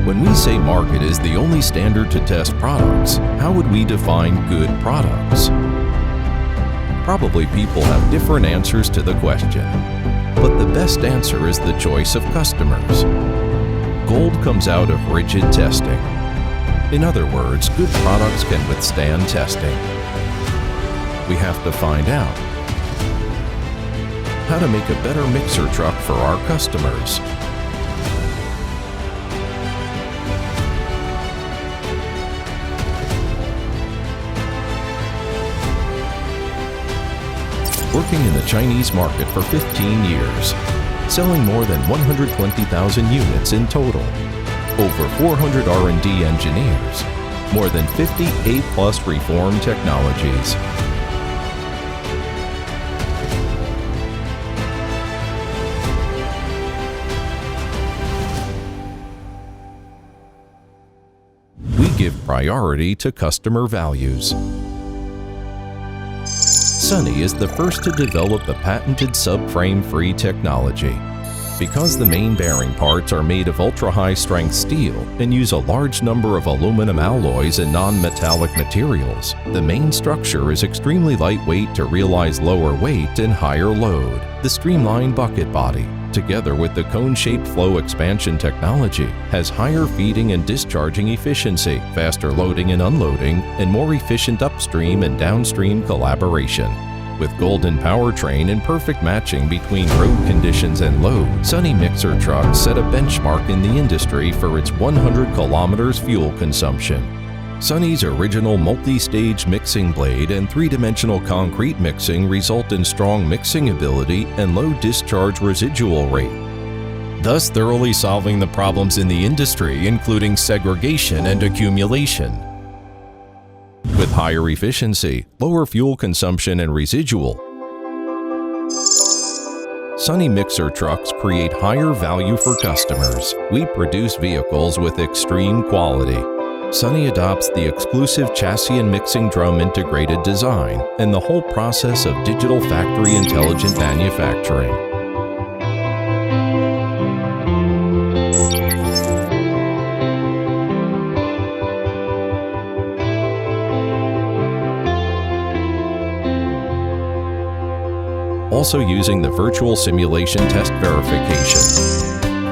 When we say market is the only standard to test products, how would we define good products? Probably people have different answers to the question, but the best answer is the choice of customers. Gold comes out of rigid testing. In other words, good products can withstand testing. We have to find out how to make a better mixer truck for our customers. Working in the Chinese market for 15 years, selling more than 120,000 units in total, over 400 R&D engineers, more than 50 A+ reform technologies. We give priority to customer values. SANY is the first to develop the patented subframe-free technology. Because the main bearing parts are made of ultra-high strength steel and use a large number of aluminum alloys and non-metallic materials, the main structure is extremely lightweight to realize lower weight and higher load. The streamlined bucket body, together with the cone-shaped flow expansion technology, has higher feeding and discharging efficiency, faster loading and unloading, and more efficient upstream and downstream collaboration. With golden powertrain and perfect matching between road conditions and load, SANY mixer trucks set a benchmark in the industry for its 100 kilometers fuel consumption. SANY's original multi-stage mixing blade and three-dimensional concrete mixing result in strong mixing ability and low discharge residual rate, thus thoroughly solving the problems in the industry, including segregation and accumulation. With higher efficiency, lower fuel consumption, and residual, SANY mixer trucks create higher value for customers. We produce vehicles with extreme quality. SANY adopts the exclusive chassis and mixing drum integrated design and the whole process of digital factory intelligent manufacturing. Also using the virtual simulation test verification.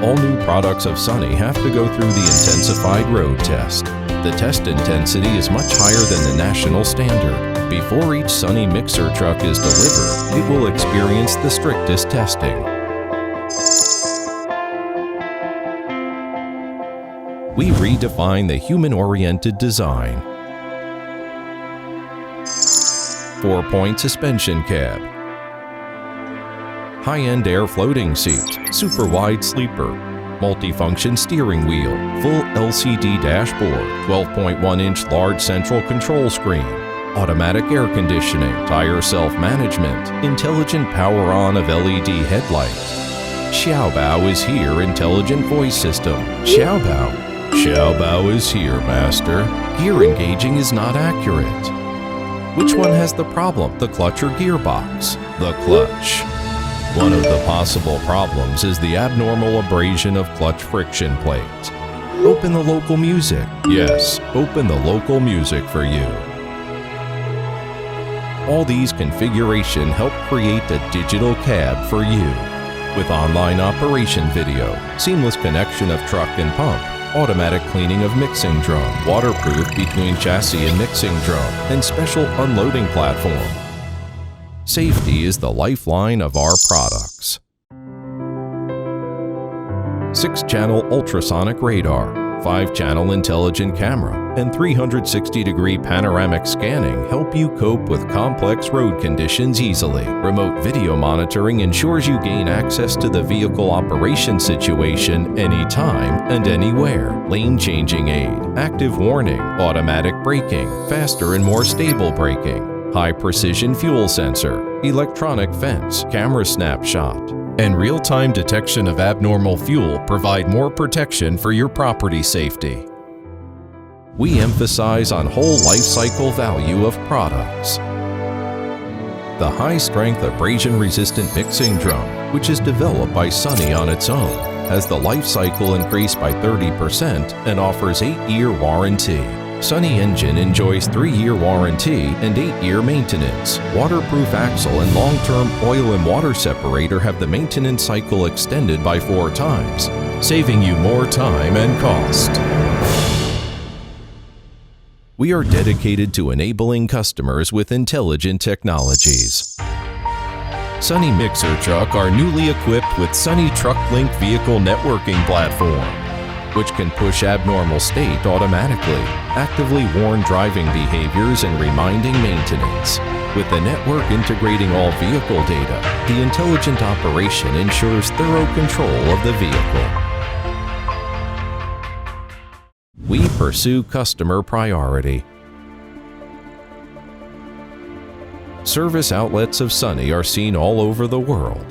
All new products of SANY have to go through the intensified road test. The test intensity is much higher than the national standard. Before each SANY mixer truck is delivered, it will experience the strictest testing. We redefine the human-oriented design. 4-point suspension cab, high-end air floating seat, super wide sleeper, multifunction steering wheel, full LCD dashboard, 12.1-inch large central control screen, automatic air conditioning, tire self-management, intelligent power-on of LED headlight. Xiaobao is here intelligent voice system. Xiaobao is here, master. Gear engaging is not accurate. Which one has the problem, the clutch or gearbox? The clutch. One of the possible problems is the abnormal abrasion of clutch friction plate. Open the local music. Yes, open the local music for you. All these configurations help create a digital cab for you. With online operation video, seamless connection of truck and pump, automatic cleaning of mixing drum, waterproof between chassis and mixing drum, and special unloading platform. Safety is the lifeline of our products. 6-channel ultrasonic radar, 5-channel intelligent camera, and 360-degree panoramic scanning help you cope with complex road conditions easily. Remote video monitoring ensures you gain access to the vehicle operation situation anytime and anywhere. Lane changing aid, active warning, automatic braking, faster and more stable braking, high-precision fuel sensor, electronic fence, camera snapshot, and real-time detection of abnormal fuel provide more protection for your property safety. We emphasize on whole life cycle value of products. The high-strength abrasion-resistant mixing drum, which is developed by SANY on its own, has the life cycle increased by 30% and offers 8-year warranty. SANY engine enjoys 3-year warranty and 8-year maintenance. Waterproof axle and long-term oil and water separator have the maintenance cycle extended by 4 times, saving you more time and cost. We are dedicated to enabling customers with intelligent technologies. SANY Mixer Truck are newly equipped with SANY TruckLink vehicle networking platform, which can push abnormal state automatically, actively warn driving behaviors and reminding maintenance. With the network integrating all vehicle data, the intelligent operation ensures thorough control of the vehicle. We pursue customer priority. Service outlets of SANY are seen all over the world.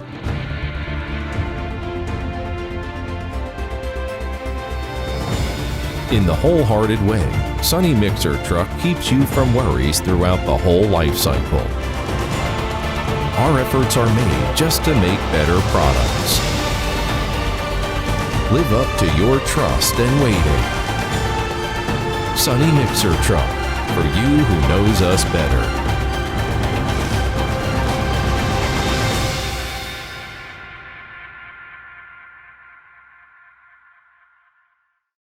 In the wholehearted way, SANY Mixer Truck keeps you from worries throughout the whole life cycle. Our efforts are made just to make better products. Live up to your trust and waiting. SANY Mixer Truck, for you who knows us better.